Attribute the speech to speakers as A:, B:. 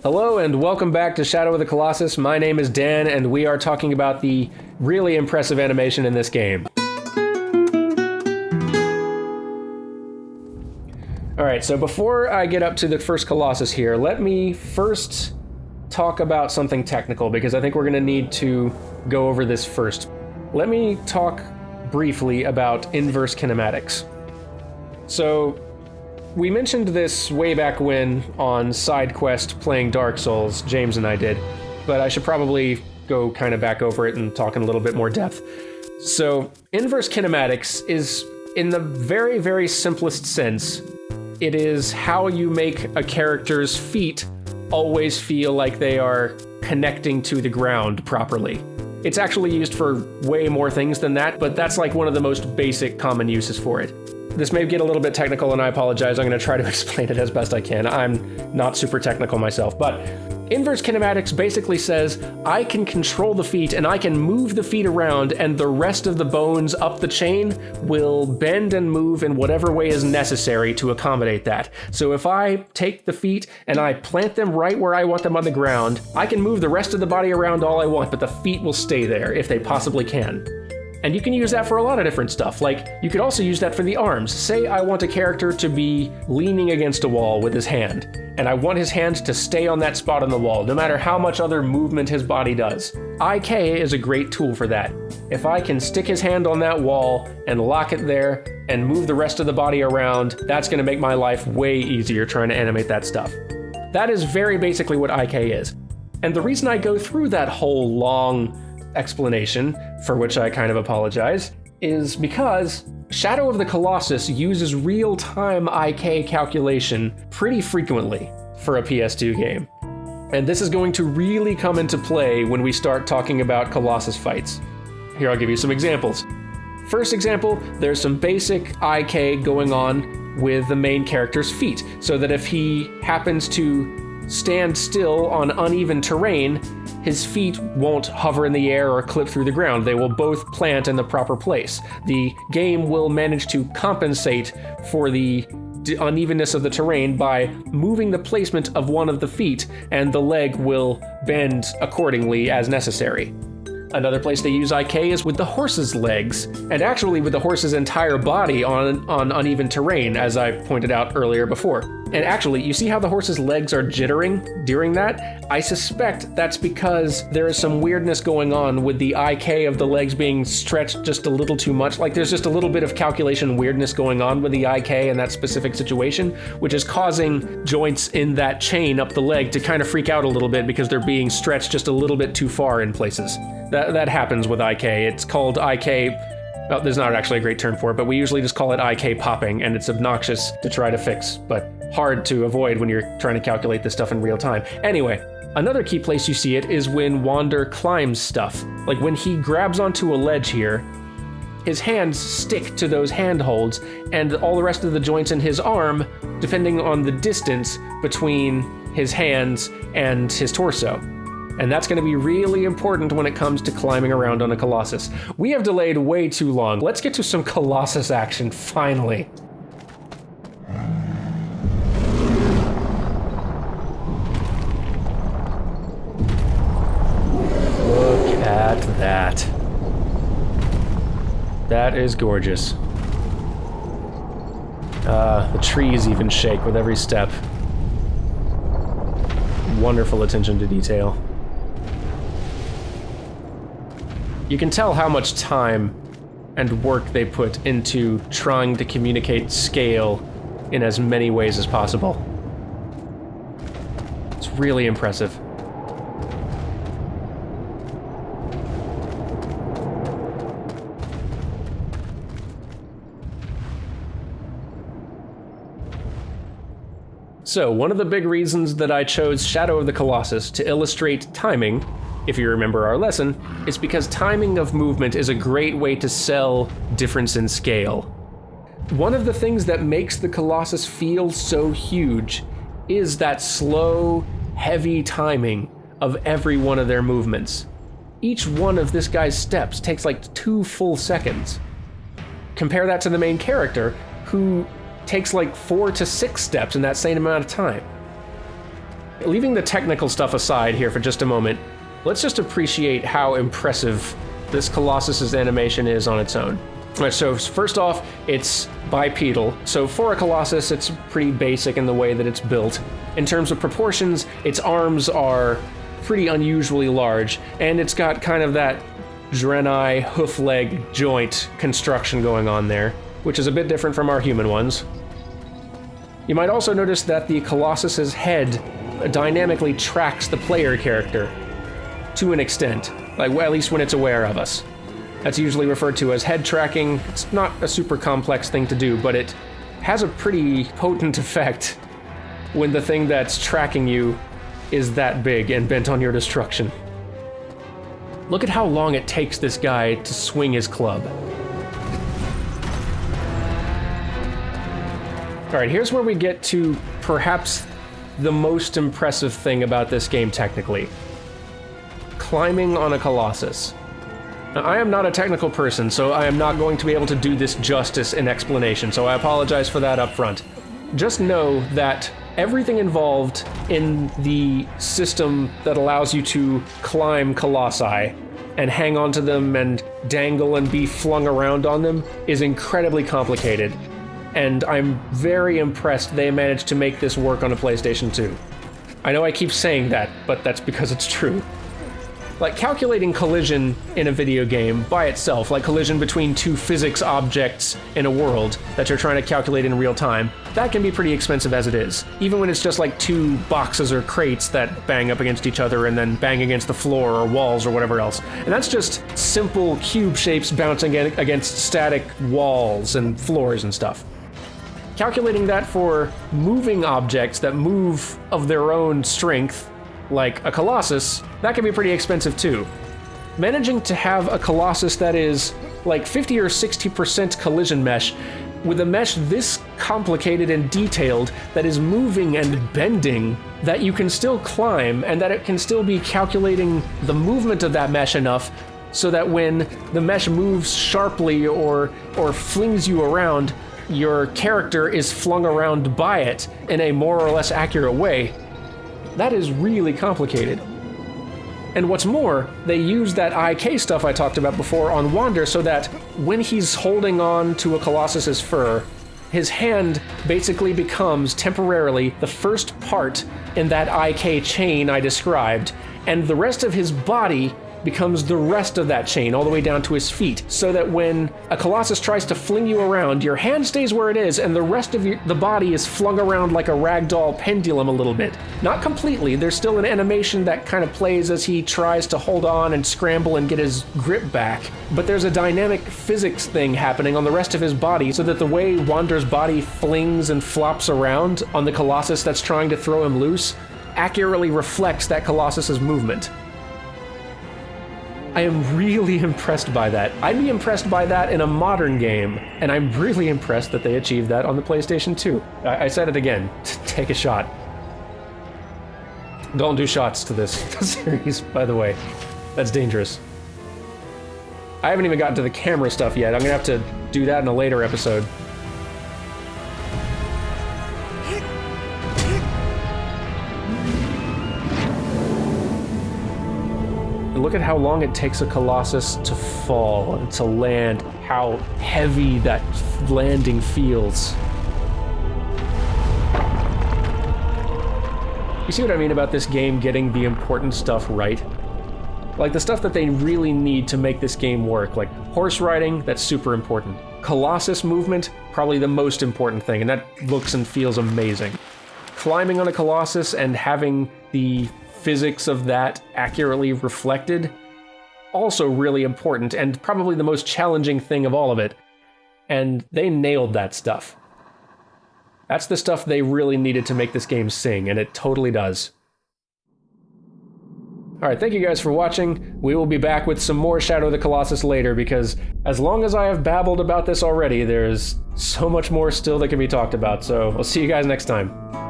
A: Hello and welcome back to Shadow of the Colossus. My name is Dan and we are talking about the really impressive animation in this game. Alright, so before I get up to the first Colossus here, let me first talk about something technical because I think we're going to need to go over this first. Let me talk briefly about inverse kinematics. So, we mentioned this way back when on side quest playing Dark Souls, James and I did, but I should probably go kind of back over it and talk in a little bit more depth. So, inverse kinematics is, in the very, very simplest sense, it is how you make a character's feet always feel like they are connecting to the ground properly. It's actually used for way more things than that, but that's like one of the most basic common uses for it. This may get a little bit technical and I apologize. I'm going to try to explain it as best I can. I'm not super technical myself, but inverse kinematics basically says I can control the feet and I can move the feet around and the rest of the bones up the chain will bend and move in whatever way is necessary to accommodate that. So if I take the feet and I plant them right where I want them on the ground, I can move the rest of the body around all I want, but the feet will stay there if they possibly can. And you can use that for a lot of different stuff. Like, you could also use that for the arms. Say I want a character to be leaning against a wall with his hand, and I want his hand to stay on that spot on the wall, no matter how much other movement his body does. IK is a great tool for that. If I can stick his hand on that wall and lock it there and move the rest of the body around, that's going to make my life way easier trying to animate that stuff. That is very basically what IK is. And the reason I go through that whole long explanation, for which I kind of apologize, is because Shadow of the Colossus uses real-time IK calculation pretty frequently for a PS2 game. And this is going to really come into play when we start talking about Colossus fights. Here, I'll give you some examples. First example, there's some basic IK going on with the main character's feet, so that if he happens to stand still on uneven terrain, his feet won't hover in the air or clip through the ground. They will both plant in the proper place. The game will manage to compensate for the unevenness of the terrain by moving the placement of one of the feet, and the leg will bend accordingly as necessary. Another place they use IK is with the horse's legs, and actually with the horse's entire body on uneven terrain, as I pointed out earlier before. And actually, you see how the horse's legs are jittering during that? I suspect that's because there is some weirdness going on with the IK of the legs being stretched just a little too much. Like there's just a little bit of calculation weirdness going on with the IK in that specific situation, which is causing joints in that chain up the leg to kind of freak out a little bit because they're being stretched just a little bit too far in places. That happens with IK. It's called IK... Well, there's not actually a great term for it, but we usually just call it IK popping, and it's obnoxious to try to fix, but hard to avoid when you're trying to calculate this stuff in real time. Anyway, another key place you see it is when Wander climbs stuff. Like when he grabs onto a ledge here, his hands stick to those handholds, and all the rest of the joints in his arm, depending on the distance between his hands and his torso. And that's going to be really important when it comes to climbing around on a Colossus. We have delayed way too long. Let's get to some Colossus action, finally. Look at that. That is gorgeous. The trees even shake with every step. Wonderful attention to detail. You can tell how much time and work they put into trying to communicate scale in as many ways as possible. It's really impressive. So, one of the big reasons that I chose Shadow of the Colossus to illustrate timing, if you remember our lesson, is because timing of movement is a great way to sell difference in scale. One of the things that makes the Colossus feel so huge is that slow, heavy timing of every one of their movements. Each one of this guy's steps takes like 2 full seconds. Compare that to the main character, who takes like 4 to 6 steps in that same amount of time. Leaving the technical stuff aside here for just a moment, let's just appreciate how impressive this Colossus's animation is on its own. All right, so first off, it's bipedal. So for a Colossus, it's pretty basic in the way that it's built. In terms of proportions, its arms are pretty unusually large, and it's got kind of that Draenei hoof-leg joint construction going on there, which is a bit different from our human ones. You might also notice that the Colossus's head dynamically tracks the player character to an extent, like at least when it's aware of us. That's usually referred to as head tracking. It's not a super complex thing to do, but it has a pretty potent effect when the thing that's tracking you is that big and bent on your destruction. Look at how long it takes this guy to swing his club. All right, here's where we get to perhaps the most impressive thing about this game technically. Climbing on a Colossus. Now, I am not a technical person, so I am not going to be able to do this justice in explanation, so I apologize for that up front. Just know that everything involved in the system that allows you to climb colossi and hang onto them and dangle and be flung around on them is incredibly complicated. And I'm very impressed they managed to make this work on a PlayStation 2. I know I keep saying that, but that's because it's true. Like, calculating collision in a video game by itself, like collision between two physics objects in a world that you're trying to calculate in real time, that can be pretty expensive as it is. Even when it's just like two boxes or crates that bang up against each other and then bang against the floor or walls or whatever else. And that's just simple cube shapes bouncing against static walls and floors and stuff. Calculating that for moving objects that move of their own strength, like a Colossus, that can be pretty expensive too. Managing to have a Colossus that is like 50 or 60% collision mesh, with a mesh this complicated and detailed that is moving and bending, that you can still climb and that it can still be calculating the movement of that mesh enough so that when the mesh moves sharply or flings you around, your character is flung around by it in a more or less accurate way. That is really complicated. And what's more, they use that IK stuff I talked about before on Wander so that when he's holding on to a Colossus's fur, his hand basically becomes temporarily the first part in that IK chain I described, and the rest of his body becomes the rest of that chain all the way down to his feet, so that when a Colossus tries to fling you around, your hand stays where it is and the rest of the body is flung around like a ragdoll pendulum a little bit. Not completely, there's still an animation that kind of plays as he tries to hold on and scramble and get his grip back, but there's a dynamic physics thing happening on the rest of his body so that the way Wander's body flings and flops around on the Colossus that's trying to throw him loose accurately reflects that Colossus's movement. I am really impressed by that. I'd be impressed by that in a modern game, and I'm really impressed that they achieved that on the PlayStation 2. I said it again, take a shot. Don't do shots to this series, by the way. That's dangerous. I haven't even gotten to the camera stuff yet. I'm gonna have to do that in a later episode. Look at how long it takes a Colossus to fall and to land, how heavy that landing feels. You see what I mean about this game getting the important stuff right? Like the stuff that they really need to make this game work, like horse riding, that's super important. Colossus movement, probably the most important thing, and that looks and feels amazing. Climbing on a Colossus and having the physics of that accurately reflected, also really important and probably the most challenging thing of all of it. And they nailed that stuff. That's the stuff they really needed to make this game sing, and it totally does. Alright, thank you guys for watching. We will be back with some more Shadow of the Colossus later, because as long as I have babbled about this already, there's so much more still that can be talked about, so I'll see you guys next time.